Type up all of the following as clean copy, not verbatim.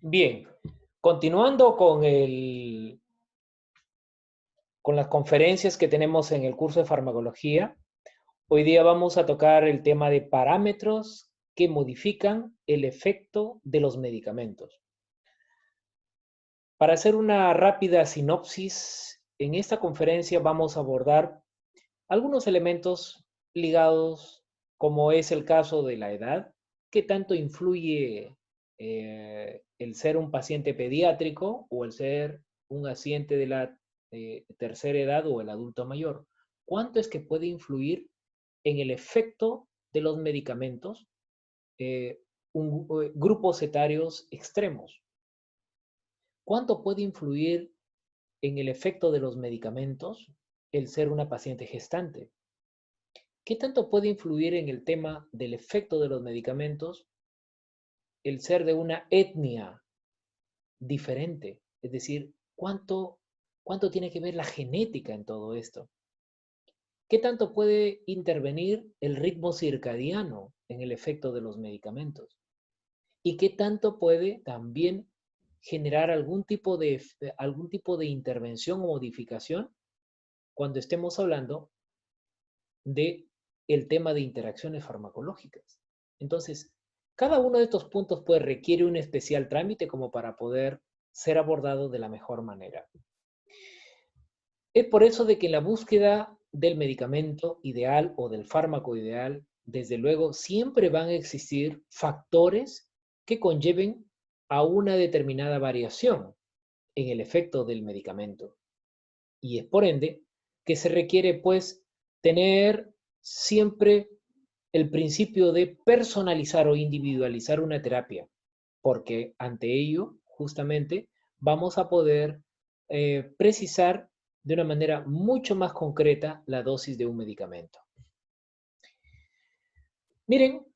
Bien, continuando con las conferencias que tenemos en el curso de farmacología, hoy día vamos a tocar el tema de parámetros que modifican el efecto de los medicamentos. Para hacer una rápida sinopsis, en esta conferencia vamos a abordar algunos elementos ligados, como es el caso de la edad, qué tanto influye el ser un paciente pediátrico o el ser un paciente de la tercera edad o el adulto mayor. ¿Cuánto es que puede influir en el efecto de los medicamentos eh, grupos etarios extremos? ¿Cuánto puede influir en el efecto de los medicamentos el ser una paciente gestante? ¿Qué tanto puede influir en el tema del efecto de los medicamentos el ser de una etnia diferente? Es decir, ¿cuánto tiene que ver la genética en todo esto? ¿Qué tanto puede intervenir el ritmo circadiano en el efecto de los medicamentos? ¿Y qué tanto puede también generar algún tipo de intervención o modificación cuando estemos hablando de el tema de interacciones farmacológicas? Entonces, cada uno de estos puntos pues requiere un especial trámite como para poder ser abordado de la mejor manera. Es por eso de que en la búsqueda del medicamento ideal o del fármaco ideal, desde luego, siempre van a existir factores que conlleven a una determinada variación en el efecto del medicamento. Y es por ende que se requiere pues tener siempre el principio de personalizar o individualizar una terapia, porque ante ello justamente vamos a poder precisar de una manera mucho más concreta la dosis de un medicamento. Miren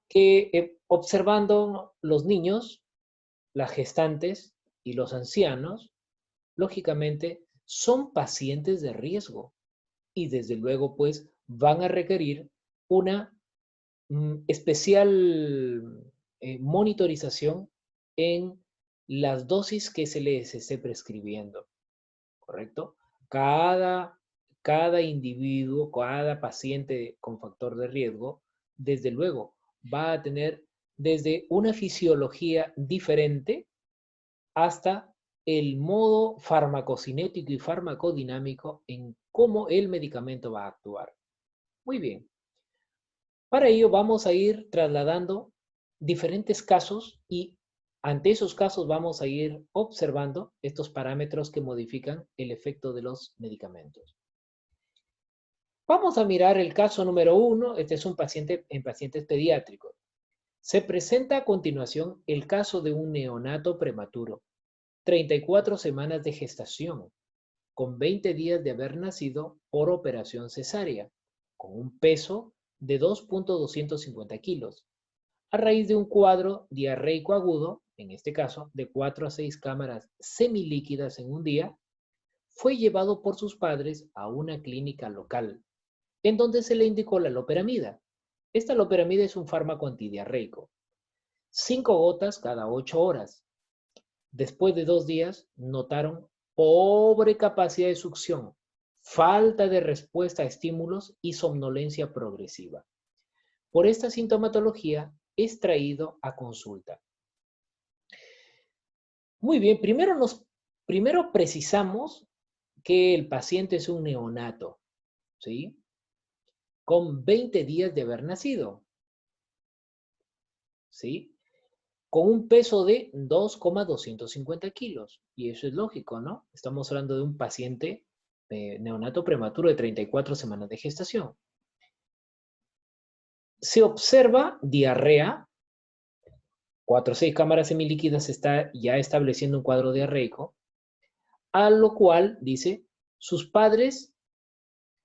que observando los niños, las gestantes y los ancianos, lógicamente son pacientes de riesgo y desde luego pues van a requerir una especial monitorización en las dosis que se les esté prescribiendo, ¿correcto? Cada, cada individuo, cada paciente con factor de riesgo, desde luego, va a tener desde una fisiología diferente hasta el modo farmacocinético y farmacodinámico en cómo el medicamento va a actuar. Muy bien. Para ello vamos a ir trasladando diferentes casos y ante esos casos vamos a ir observando estos parámetros que modifican el efecto de los medicamentos. Vamos a mirar el caso número 1. Este es un paciente en pacientes pediátricos. Se presenta a continuación el caso de un neonato prematuro, 34 semanas de gestación, con 20 días de haber nacido por operación cesárea, con un peso de 2.250 kilos, a raíz de un cuadro diarreico agudo, en este caso de 4 a 6 cámaras semilíquidas en un día, fue llevado por sus padres a una clínica local, en donde se le indicó la loperamida. Esta loperamida es un fármaco antidiarreico. 5 gotas cada 8 horas. Después de 2 días, notaron pobre capacidad de succión, falta de respuesta a estímulos y somnolencia progresiva. Por esta sintomatología es traído a consulta. Muy bien, primero precisamos que el paciente es un neonato, ¿sí? Con 20 días de haber nacido, ¿sí? Con un peso de 2,250 kilos. Y eso es lógico, ¿no? Estamos hablando de un paciente neonato prematuro de 34 semanas de gestación. Se observa diarrea, 4 o 6 cámaras semilíquidas está ya estableciendo un cuadro diarreico, a lo cual dice, sus padres,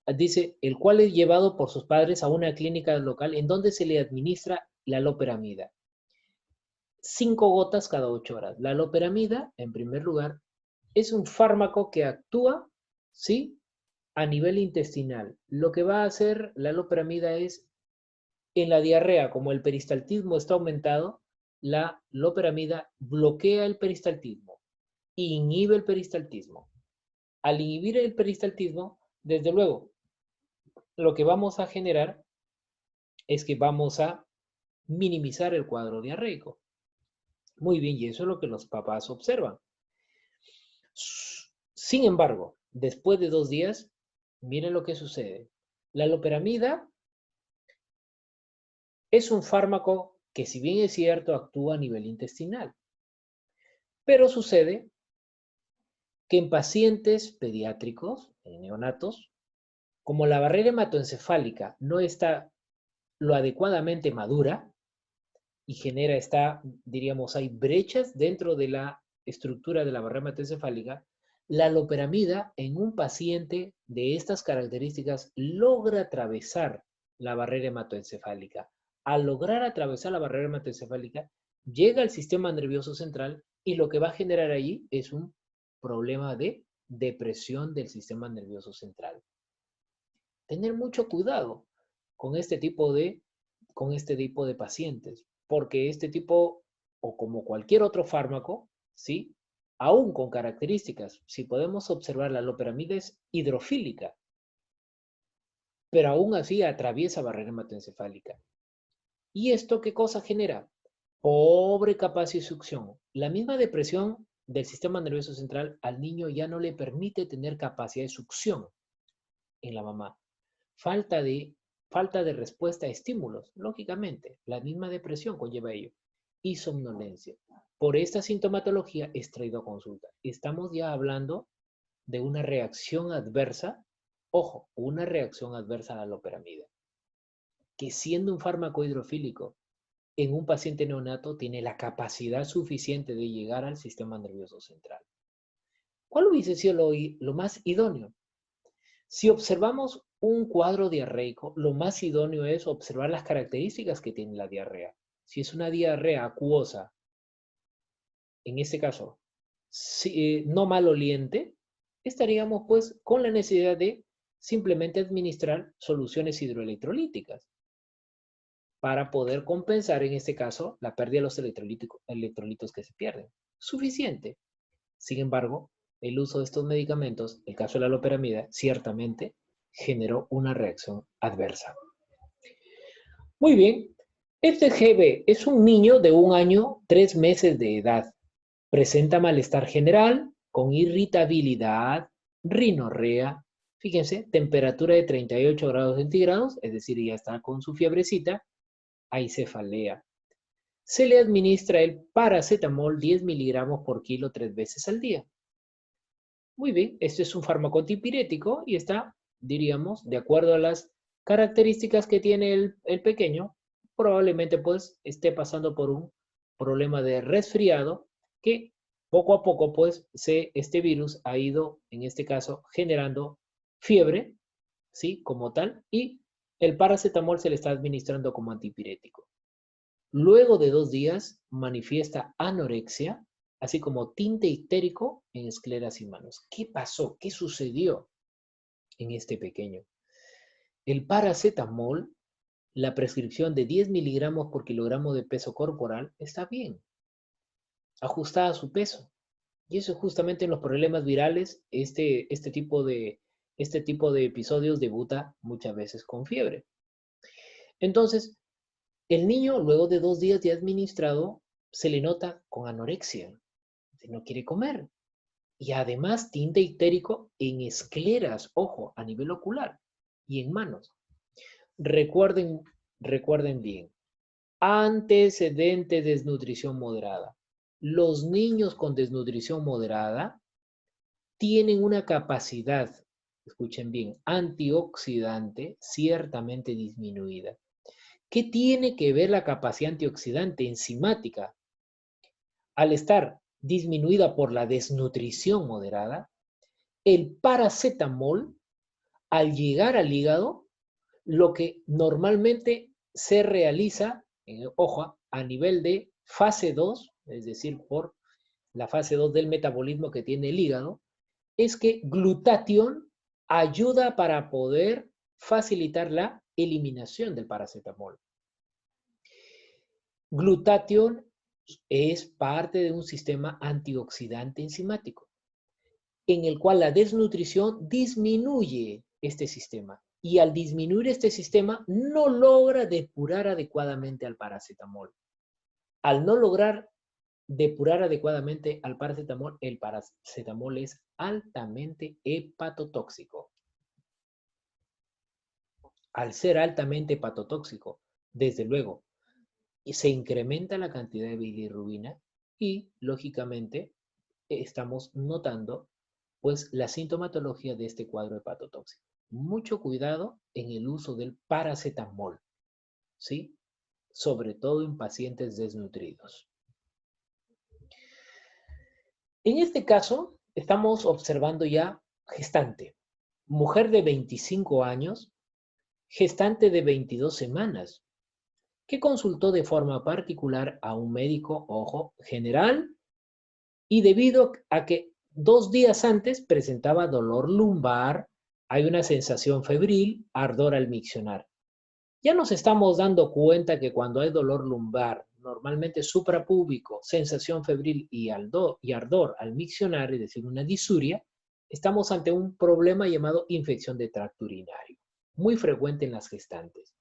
dice, el cual es llevado por sus padres a una clínica local en donde se le administra la loperamida. 5 gotas cada 8 horas. La loperamida, en primer lugar, es un fármaco que actúa, ¿sí? A nivel intestinal. Lo que va a hacer la loperamida es, en la diarrea, como el peristaltismo está aumentado, la loperamida bloquea el peristaltismo, inhibe el peristaltismo. Al inhibir el peristaltismo, desde luego, lo que vamos a generar es que vamos a minimizar el cuadro diarreico. Muy bien, y eso es lo que los papás observan. Sin embargo, después de 2 días, miren lo que sucede. La loperamida es un fármaco que, si bien es cierto, actúa a nivel intestinal, pero sucede que en pacientes pediátricos, en neonatos, como la barrera hematoencefálica no está lo adecuadamente madura y genera diríamos, hay brechas dentro de la estructura de la barrera hematoencefálica, la loperamida en un paciente de estas características logra atravesar la barrera hematoencefálica. Al lograr atravesar la barrera hematoencefálica, llega al sistema nervioso central y lo que va a generar allí es un problema de depresión del sistema nervioso central. Tener mucho cuidado con este tipo de pacientes, porque este tipo, o como cualquier otro fármaco, ¿sí? Aún con características, si podemos observar, la loperamida es hidrofílica, pero aún así atraviesa barrera hematoencefálica. ¿Y esto qué cosa genera? Pobre capacidad de succión. La misma depresión del sistema nervioso central al niño ya no le permite tener capacidad de succión en la mamá. Falta de respuesta a estímulos, lógicamente. La misma depresión conlleva ello. Y somnolencia. Por esta sintomatología es traído a consulta. Estamos ya hablando de una reacción adversa, ojo, una reacción adversa a la loperamida, que siendo un fármaco hidrofílico en un paciente neonato tiene la capacidad suficiente de llegar al sistema nervioso central. ¿Cuál hubiese sido lo más idóneo? Si observamos un cuadro diarreico, lo más idóneo es observar las características que tiene la diarrea. Si es una diarrea acuosa, en este caso, no maloliente, estaríamos pues con la necesidad de simplemente administrar soluciones hidroelectrolíticas para poder compensar, en este caso, la pérdida de los electrolitos que se pierden. Suficiente. Sin embargo, el uso de estos medicamentos, el caso de la loperamida, ciertamente generó una reacción adversa. Muy bien, este GB es un niño de 1 año, 3 meses de edad. Presenta malestar general con irritabilidad, rinorrea, fíjense, temperatura de 38 grados centígrados, es decir, ya está con su fiebrecita, hay cefalea. Se le administra el paracetamol 10 miligramos por kilo 3 veces al día. Muy bien, este es un fármaco antipirético y está, diríamos, de acuerdo a las características que tiene el pequeño, probablemente pues esté pasando por un problema de resfriado que poco a poco pues este virus ha ido, en este caso, generando fiebre, ¿sí? Como tal, y el paracetamol se le está administrando como antipirético. Luego de 2 días manifiesta anorexia, así como tinte histérico en escleras y manos. ¿Qué pasó? ¿Qué sucedió en este pequeño? El paracetamol, la prescripción de 10 miligramos por kilogramo de peso corporal, está bien, ajustada a su peso. Y eso justamente en los problemas virales, este tipo de episodios debuta muchas veces con fiebre. Entonces, el niño, luego de 2 días de administrado, se le nota con anorexia. No quiere comer. Y además tinte histérico en escleras, ojo, a nivel ocular y en manos. Recuerden bien, antecedente de desnutrición moderada. Los niños con desnutrición moderada tienen una capacidad, escuchen bien, antioxidante ciertamente disminuida. ¿Qué tiene que ver la capacidad antioxidante enzimática? Al estar disminuida por la desnutrición moderada, el paracetamol, al llegar al hígado, lo que normalmente se realiza, ojo, a nivel de fase 2, es decir, por la fase 2 del metabolismo que tiene el hígado, es que glutatión ayuda para poder facilitar la eliminación del paracetamol. Glutatión es parte de un sistema antioxidante enzimático, en el cual la desnutrición disminuye este sistema. Y al disminuir este sistema, no logra depurar adecuadamente al paracetamol. Al no lograr depurar adecuadamente al paracetamol, el paracetamol es altamente hepatotóxico. Al ser altamente hepatotóxico, desde luego, se incrementa la cantidad de bilirrubina y, lógicamente, estamos notando pues la sintomatología de este cuadro hepatotóxico. Mucho cuidado en el uso del paracetamol, ¿sí? Sobre todo en pacientes desnutridos. En este caso, estamos observando ya gestante, mujer de 25 años, gestante de 22 semanas, que consultó de forma particular a un médico, ojo, general, y debido a que 2 días antes presentaba dolor lumbar, hay una sensación febril, ardor al miccionar. Ya nos estamos dando cuenta que cuando hay dolor lumbar, normalmente suprapúbico, sensación febril y ardor al miccionar, es decir, una disuria, estamos ante un problema llamado infección de tracto urinario, muy frecuente en las gestantes.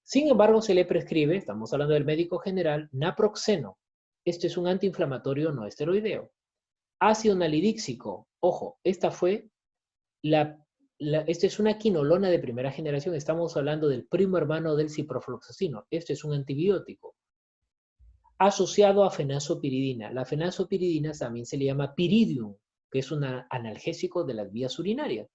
Sin embargo, se le prescribe, estamos hablando del médico general, naproxeno. Este es un antiinflamatorio no esteroideo. Ácido nalidíxico, ojo, esta es una quinolona de primera generación. Estamos hablando del primo hermano del ciprofloxacino. Este es un antibiótico asociado a fenazopiridina. La fenazopiridina también se le llama piridium, que es un analgésico de las vías urinarias.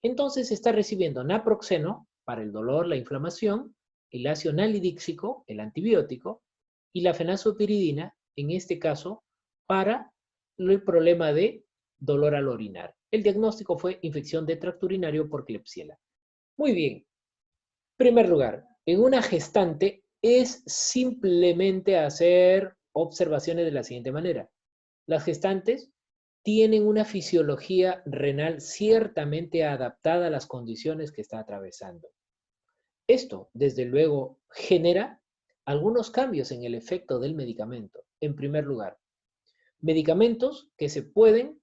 Entonces está recibiendo naproxeno para el dolor, la inflamación, el ácido nalidíxico, el antibiótico, y la fenazopiridina, en este caso, para el problema de dolor al orinar. El diagnóstico fue infección de tracto urinario por Klebsiella. Muy bien. En primer lugar, en una gestante es simplemente hacer observaciones de la siguiente manera. Las gestantes tienen una fisiología renal ciertamente adaptada a las condiciones que está atravesando. Esto, desde luego, genera algunos cambios en el efecto del medicamento. En primer lugar, medicamentos que pueden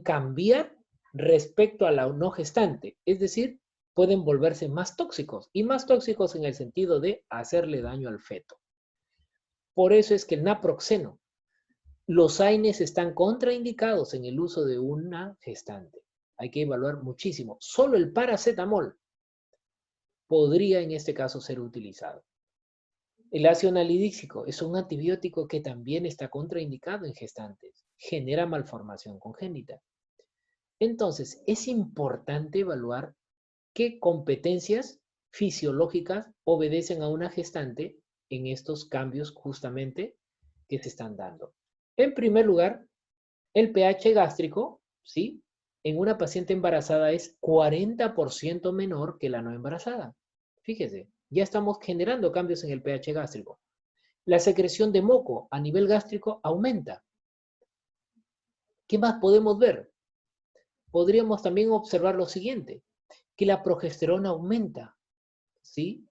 cambiar respecto a la no gestante, es decir, pueden volverse más tóxicos, y más tóxicos en el sentido de hacerle daño al feto. Por eso es que el naproxeno, los AINES están contraindicados en el uso de una gestante. Hay que evaluar muchísimo. Solo el paracetamol podría en este caso ser utilizado. El ácido nalidíxico es un antibiótico que también está contraindicado en gestantes. Genera malformación congénita. Entonces, es importante evaluar qué competencias fisiológicas obedecen a una gestante en estos cambios justamente que se están dando. En primer lugar, el pH gástrico, ¿sí? En una paciente embarazada es 40% menor que la no embarazada. Fíjese, ya estamos generando cambios en el pH gástrico. La secreción de moco a nivel gástrico aumenta. ¿Qué más podemos ver? Podríamos también observar lo siguiente, que la progesterona aumenta, ¿sí?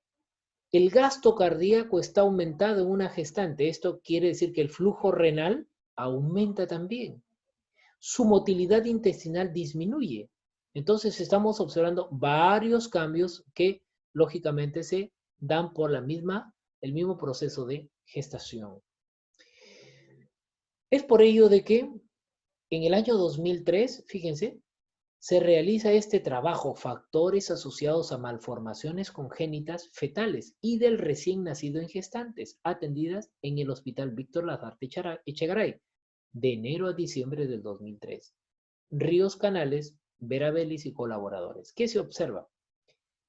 El gasto cardíaco está aumentado en una gestante. Esto quiere decir que el flujo renal aumenta también. Su motilidad intestinal disminuye. Entonces estamos observando varios cambios que lógicamente se dan por el mismo proceso de gestación. Es por ello de que en el año 2003, fíjense, se realiza este trabajo, factores asociados a malformaciones congénitas fetales y del recién nacido en gestantes, atendidas en el Hospital Víctor Lazarte Echegaray, de enero a diciembre del 2003. Ríos Canales, Vera Vélez y colaboradores. ¿Qué se observa?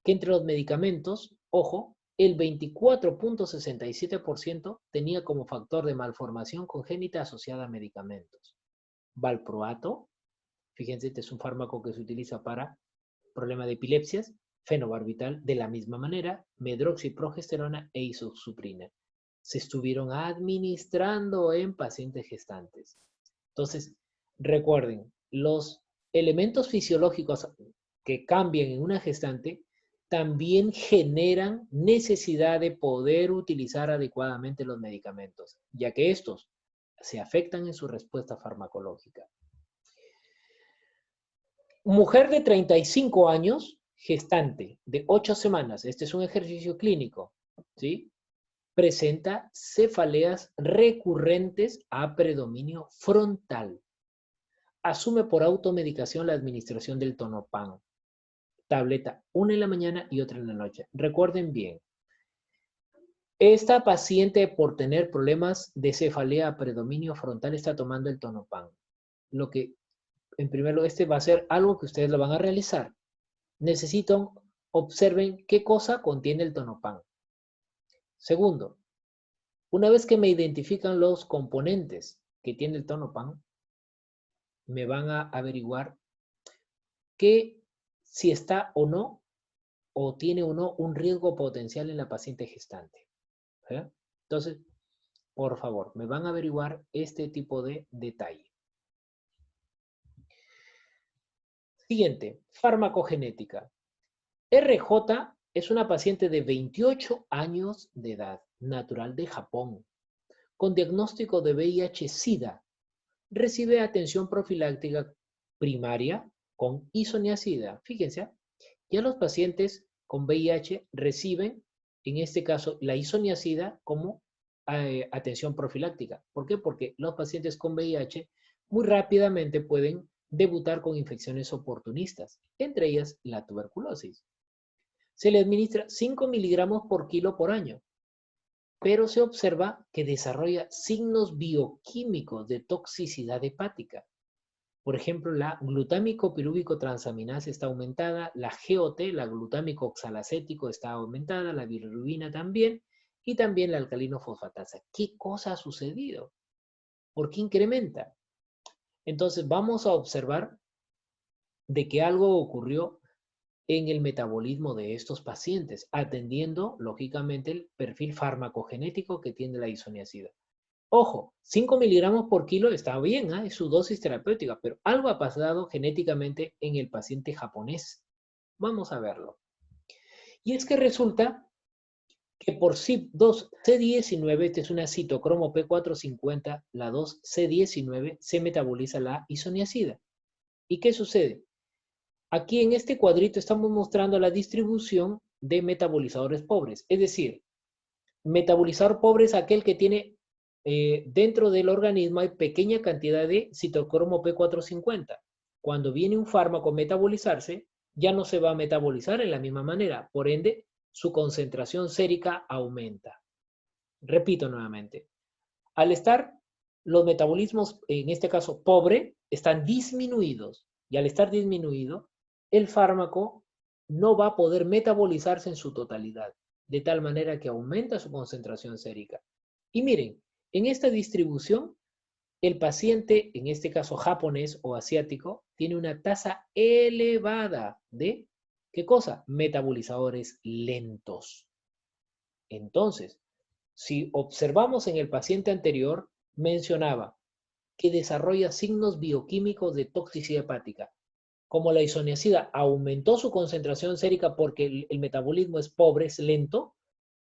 Que entre los medicamentos, ojo, el 24.67% tenía como factor de malformación congénita asociada a medicamentos. Valproato, fíjense, este es un fármaco que se utiliza para problema de epilepsias, fenobarbital, de la misma manera, medroxiprogesterona e isosuprina. Se estuvieron administrando en pacientes gestantes. Entonces, recuerden, los elementos fisiológicos que cambian en una gestante también generan necesidad de poder utilizar adecuadamente los medicamentos, ya que estos se afectan en su respuesta farmacológica. Mujer de 35 años, gestante de 8 semanas, este es un ejercicio clínico, ¿sí? Presenta cefaleas recurrentes a predominio frontal. Asume por automedicación la administración del Tonopan. Tableta, una en la mañana y otra en la noche. Recuerden bien, esta paciente por tener problemas de cefalea a predominio frontal está tomando el Tonopan. Lo que, en primer lugar, este va a ser algo que ustedes lo van a realizar. Necesitan, observen qué cosa contiene el Tonopan. Segundo, una vez que me identifican los componentes que tiene el Tonopan, me van a averiguar que si está o no, o tiene o no un riesgo potencial en la paciente gestante. ¿Eh? Entonces, por favor, me van a averiguar este tipo de detalle. Siguiente, farmacogenética. RJ es una paciente de 28 años de edad, natural de Japón, con diagnóstico de VIH-Sida. Recibe atención profiláctica primaria con isoniazida. Fíjense, ya los pacientes con VIH reciben, en este caso, la isoniazida como atención profiláctica. ¿Por qué? Porque los pacientes con VIH muy rápidamente pueden debutar con infecciones oportunistas, entre ellas la tuberculosis. Se le administra 5 miligramos por kilo por año, pero se observa que desarrolla signos bioquímicos de toxicidad hepática. Por ejemplo, la glutámico pirúvico transaminasa está aumentada, la GOT, la glutámico oxalacético está aumentada, la bilirrubina también, y también la alcalino fosfatasa. ¿Qué cosa ha sucedido? ¿Por qué incrementa? Entonces vamos a observar de que algo ocurrió en el metabolismo de estos pacientes, atendiendo, lógicamente, el perfil farmacogenético que tiene la isoniazida. Ojo, 5 miligramos por kilo está bien, es su dosis terapéutica, pero algo ha pasado genéticamente en el paciente japonés. Vamos a verlo. Y es que resulta que por CYP2C19, esta es una citocromo P450, la 2C19, se metaboliza la isoniazida. ¿Y qué sucede? Aquí en este cuadrito estamos mostrando la distribución de metabolizadores pobres. Es decir, metabolizador pobre es aquel que tiene dentro del organismo hay pequeña cantidad de citocromo P450. Cuando viene un fármaco a metabolizarse, ya no se va a metabolizar en la misma manera. Por ende, su concentración sérica aumenta. Repito nuevamente. Al estar los metabolismos, en este caso pobre, están disminuidos. Y al estar disminuido, el fármaco no va a poder metabolizarse en su totalidad, de tal manera que aumenta su concentración sérica. Y miren, en esta distribución, el paciente, en este caso japonés o asiático, tiene una tasa elevada de, ¿qué cosa? Metabolizadores lentos. Entonces, si observamos en el paciente anterior, mencionaba que desarrolla signos bioquímicos de toxicidad hepática. Como la isoniazida aumentó su concentración sérica porque el metabolismo es pobre, es lento,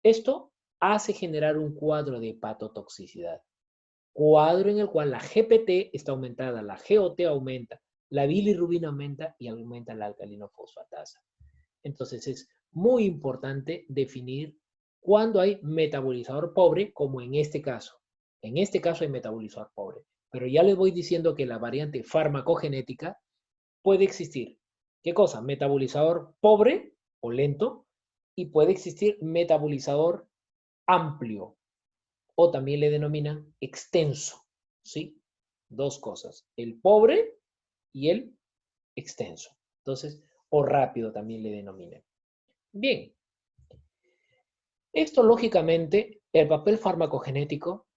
esto hace generar un cuadro de hepatotoxicidad. Cuadro en el cual la GPT está aumentada, la GOT aumenta, la bilirrubina aumenta y aumenta la alcalino fosfatasa. Entonces es muy importante definir cuándo hay metabolizador pobre, como en este caso. En este caso hay metabolizador pobre. Pero ya les voy diciendo que la variante farmacogenética puede existir. ¿Qué cosa? Metabolizador pobre o lento y puede existir metabolizador amplio o también le denominan extenso. ¿Sí? Dos cosas. El pobre y el extenso. Entonces, o rápido también le denominan. Bien, esto lógicamente, el papel farmacogenético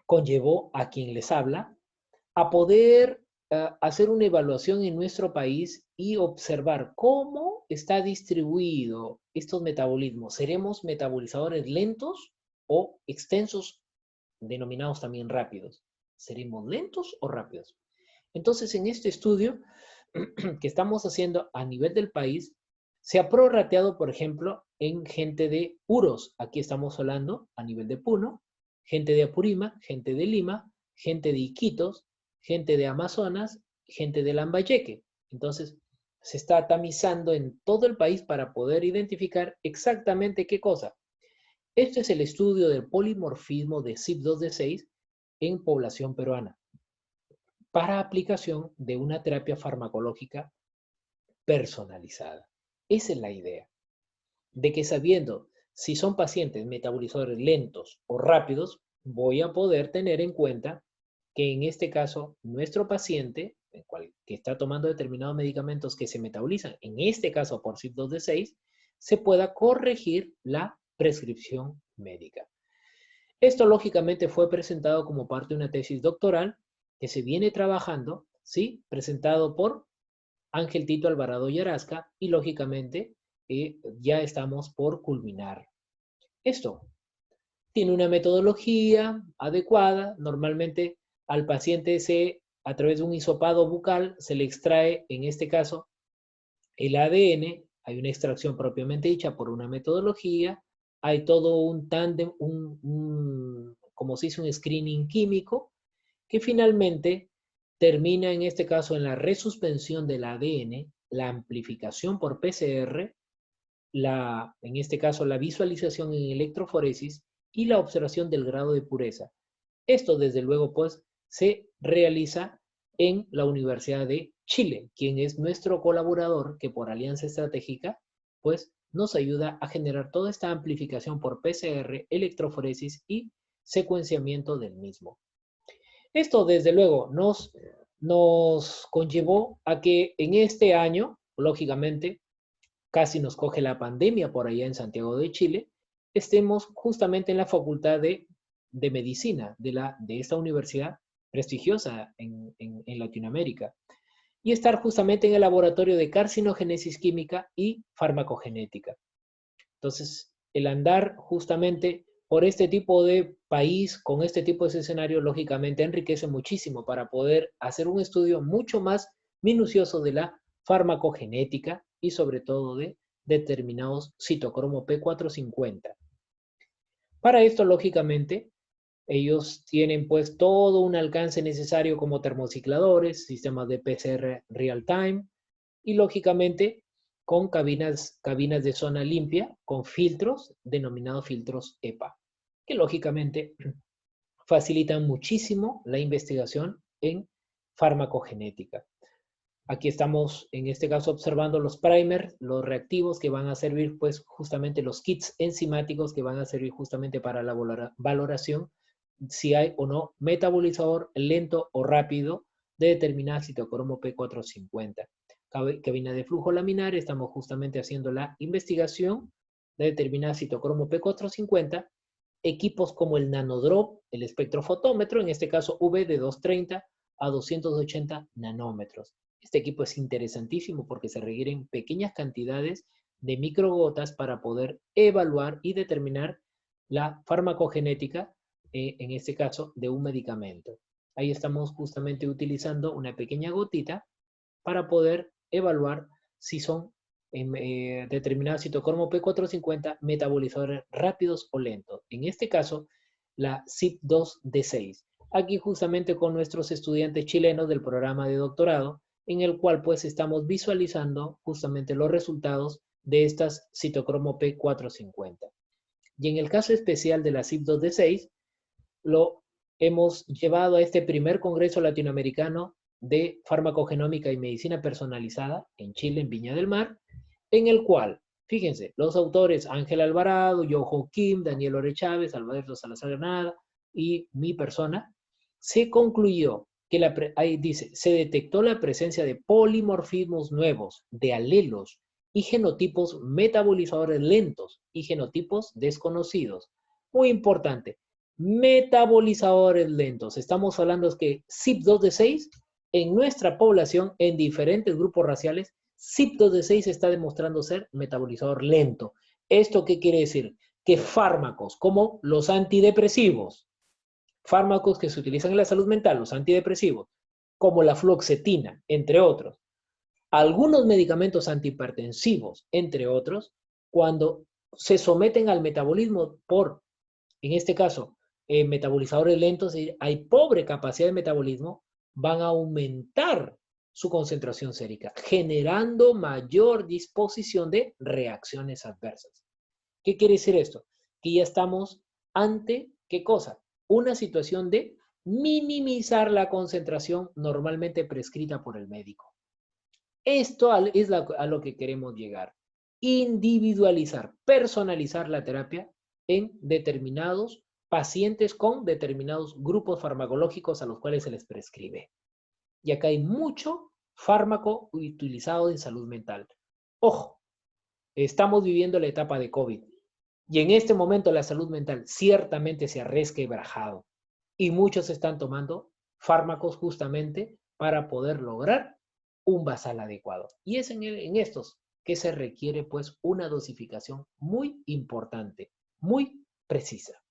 conllevó a quien les habla a poder hacer una evaluación en nuestro país y observar cómo está distribuido estos metabolismos. ¿Seremos metabolizadores lentos o extensos, denominados también rápidos? ¿Seremos lentos o rápidos? Entonces, en este estudio que estamos haciendo a nivel del país, Se ha prorrateado, por ejemplo, en gente de Uros. Aquí estamos hablando a nivel de Puno, gente de Apurímac, gente de Lima, gente de Iquitos, gente de Amazonas, gente de Lambayeque. Entonces, se está tamizando en todo el país para poder identificar exactamente qué cosa. Este es el estudio del polimorfismo de CYP2D6 en población peruana para aplicación de una terapia farmacológica personalizada. Esa es la idea, de que sabiendo si son pacientes metabolizadores lentos o rápidos, voy a poder tener en cuenta que en este caso nuestro paciente, que está tomando determinados medicamentos que se metabolizan, en este caso por CYP2D6, se pueda corregir la prescripción médica. Esto lógicamente fue presentado como parte de una tesis doctoral que se viene trabajando, ¿sí? Presentado por Ángel Tito Alvarado Yarasca y lógicamente ya estamos por culminar. Esto tiene una metodología adecuada. Normalmente al paciente a través de un hisopado bucal se le extrae, en este caso, el ADN. Hay una extracción propiamente dicha por una metodología. Hay todo un tándem, como se dice, un screening químico que finalmente termina en este caso en la resuspensión del ADN, la amplificación por PCR, en este caso la visualización en electroforesis y la observación del grado de pureza. Esto desde luego pues se realiza en la Universidad de Chile, quien es nuestro colaborador que por alianza estratégica pues nos ayuda a generar toda esta amplificación por PCR, electroforesis y secuenciamiento del mismo. Esto, desde luego, nos conllevó a que en este año, lógicamente, casi nos coge la pandemia por allá en Santiago de Chile, estemos justamente en la Facultad de Medicina de esta universidad prestigiosa en Latinoamérica y estar justamente en el laboratorio de carcinogénesis química y farmacogenética. Entonces, el andar justamente por este tipo de país, con este tipo de escenario, lógicamente enriquece muchísimo para poder hacer un estudio mucho más minucioso de la farmacogenética y sobre todo de determinados citocromo P450. Para esto, lógicamente, ellos tienen pues todo un alcance necesario como termocicladores, sistemas de PCR real time y lógicamente con cabinas de zona limpia con filtros denominados filtros EPA, que lógicamente facilitan muchísimo la investigación en farmacogenética. Aquí estamos en este caso observando los primers, los reactivos que van a servir pues justamente los kits enzimáticos que van a servir justamente para la valoración si hay o no metabolizador lento o rápido de determinada citocromo P450. Cabina de flujo laminar, estamos justamente haciendo la investigación de determinada citocromo P450, equipos como el nanodrop, el espectrofotómetro, en este caso V de 230 a 280 nanómetros. Este equipo es interesantísimo porque se requieren pequeñas cantidades de microgotas para poder evaluar y determinar la farmacogenética, en este caso, de un medicamento. Ahí estamos justamente utilizando una pequeña gotita para poder evaluar si son determinados citocromo P450 metabolizadores rápidos o lentos. En este caso, la CYP2D6. Aquí justamente con nuestros estudiantes chilenos del programa de doctorado, en el cual pues estamos visualizando justamente los resultados de estas citocromo P450. Y en el caso especial de la CYP2D6, lo hemos llevado a este primer Congreso Latinoamericano de Farmacogenómica y Medicina Personalizada en Chile, en Viña del Mar, en el cual, fíjense, los autores Ángel Alvarado, Yoho Kim, Daniel Ore Chávez, Alberto Salazar Granada y mi persona, se concluyó que ahí dice, se detectó la presencia de polimorfismos nuevos, de alelos y genotipos metabolizadores lentos y genotipos desconocidos. Muy importante, metabolizadores lentos. Estamos hablando de que CYP2D6 en nuestra población, en diferentes grupos raciales, CYP2D6 está demostrando ser metabolizador lento. ¿Esto qué quiere decir? Que fármacos como los antidepresivos, fármacos que se utilizan en la salud mental, los antidepresivos, como la fluoxetina, entre otros, Algunos medicamentos antihipertensivos, entre otros, cuando se someten al metabolismo por, en este caso, metabolizadores lentos, y hay pobre capacidad de metabolismo, van a aumentar su concentración sérica, generando mayor disposición de reacciones adversas. ¿Qué quiere decir esto? Que ya estamos ante, ¿qué cosa? Una situación de minimizar la concentración normalmente prescrita por el médico. Esto es a lo que queremos llegar. Individualizar, personalizar la terapia en determinados pacientes con determinados grupos farmacológicos a los cuales se les prescribe. Y acá hay mucho fármaco utilizado en salud mental. Ojo, estamos viviendo la etapa de COVID y en este momento la salud mental ciertamente se ha resquebrajado y muchos están tomando fármacos justamente para poder lograr un basal adecuado. Y es en estos que se requiere pues una dosificación muy importante, muy precisa.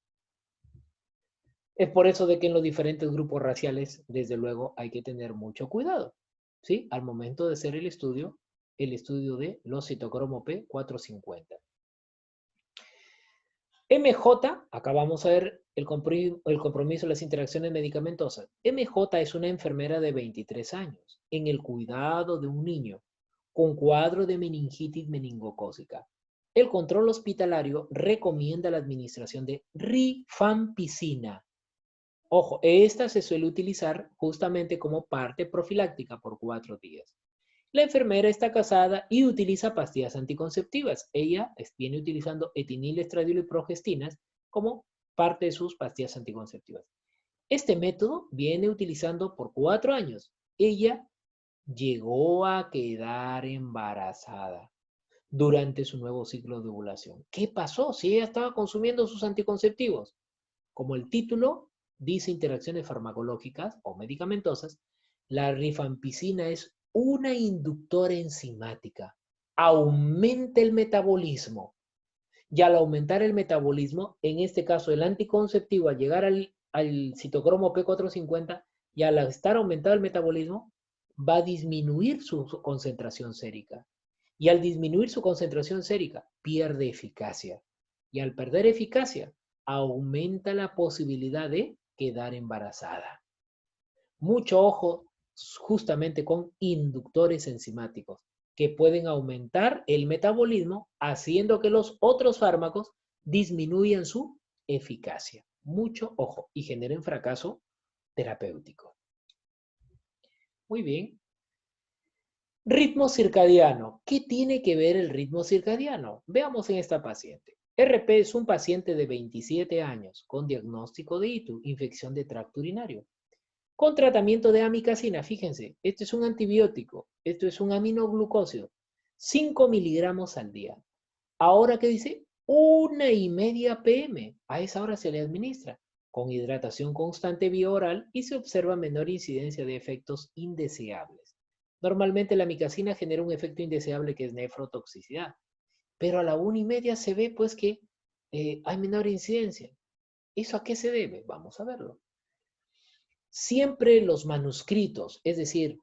Es por eso de que en los diferentes grupos raciales, desde luego, hay que tener mucho cuidado, ¿sí? Al momento de hacer el estudio de los citocromo P450. MJ, acá vamos a ver el compromiso de las interacciones medicamentosas. MJ es una enfermera de 23 años en el cuidado de un niño con cuadro de meningitis meningocócica. El control hospitalario recomienda la administración de rifampicina. Ojo, esta se suele utilizar justamente como parte profiláctica por 4 días. La enfermera está casada y utiliza pastillas anticonceptivas. Ella viene utilizando etinil, estradiol y progestinas como parte de sus pastillas anticonceptivas. Este método viene utilizando por 4 años. Ella llegó a quedar embarazada durante su nuevo ciclo de ovulación. ¿Qué pasó si ella estaba consumiendo sus anticonceptivos? Como el título dice interacciones farmacológicas o medicamentosas, la rifampicina es una inductora enzimática. Aumenta el metabolismo. Y al aumentar el metabolismo, en este caso el anticonceptivo, al llegar al citocromo P450 y al estar aumentado el metabolismo, va a disminuir su concentración sérica. Y al disminuir su concentración sérica, pierde eficacia. Y al perder eficacia, aumenta la posibilidad de quedar embarazada. Mucho ojo justamente con inductores enzimáticos que pueden aumentar el metabolismo haciendo que los otros fármacos disminuyan su eficacia. Mucho ojo y generen fracaso terapéutico. Muy bien. Ritmo circadiano. ¿Qué tiene que ver el ritmo circadiano? Veamos en esta paciente. RP es un paciente de 27 años con diagnóstico de ITU, infección de tracto urinario. Con tratamiento de amicacina, fíjense, esto es un antibiótico, esto es un aminoglucósido, 5 miligramos al día. Ahora, ¿qué dice? 1:30 p.m. A esa hora se le administra, con hidratación constante vía oral y se observa menor incidencia de efectos indeseables. Normalmente la amicacina genera un efecto indeseable que es nefrotoxicidad, pero a la 1:30 se ve pues que hay menor incidencia. ¿Eso a qué se debe? Vamos a verlo. Siempre los manuscritos, es decir,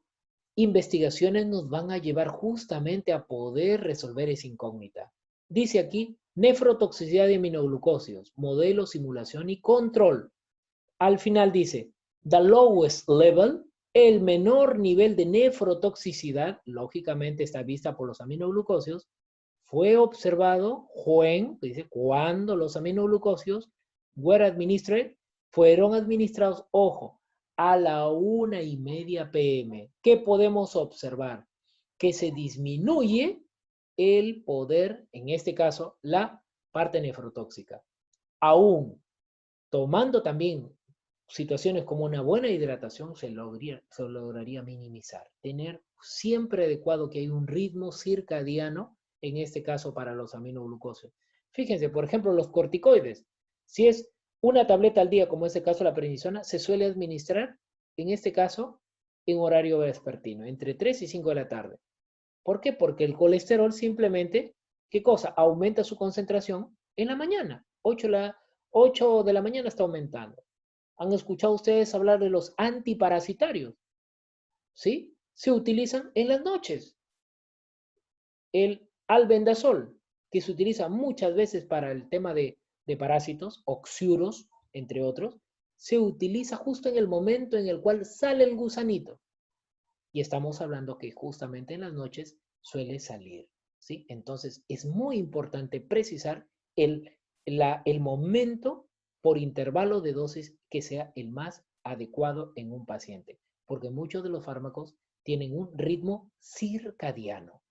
investigaciones nos van a llevar justamente a poder resolver esa incógnita. Dice aquí, nefrotoxicidad de aminoglucósidos, modelo, simulación y control. Al final dice, the lowest level, el menor nivel de nefrotoxicidad, lógicamente está vista por los aminoglucósidos, fue observado dice, cuando los aminoglucósidos fueron administrados, ojo, a la 1:30 p.m. ¿Qué podemos observar? Que se disminuye el poder, en este caso, la parte nefrotóxica. Aún tomando también situaciones como una buena hidratación, se lograría minimizar. Tener siempre adecuado que hay un ritmo circadiano, en este caso para los aminoglucósidos. Fíjense, por ejemplo, los corticoides. Si es una tableta al día, como es el caso de la prednisona, se suele administrar, en este caso, en horario vespertino, entre 3 y 5 de la tarde. ¿Por qué? Porque el colesterol simplemente, ¿qué cosa? Aumenta su concentración en la mañana. 8 de la mañana está aumentando. ¿Han escuchado ustedes hablar de los antiparasitarios? ¿Sí? Se utilizan en las noches. el albendazol, que se utiliza muchas veces para el tema de parásitos, oxiuros, entre otros, se utiliza justo en el momento en el cual sale el gusanito. Y estamos hablando que justamente en las noches suele salir, ¿sí? Entonces, es muy importante precisar el momento por intervalo de dosis que sea el más adecuado en un paciente, porque muchos de los fármacos tienen un ritmo circadiano.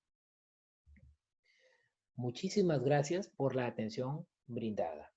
Muchísimas gracias por la atención brindada.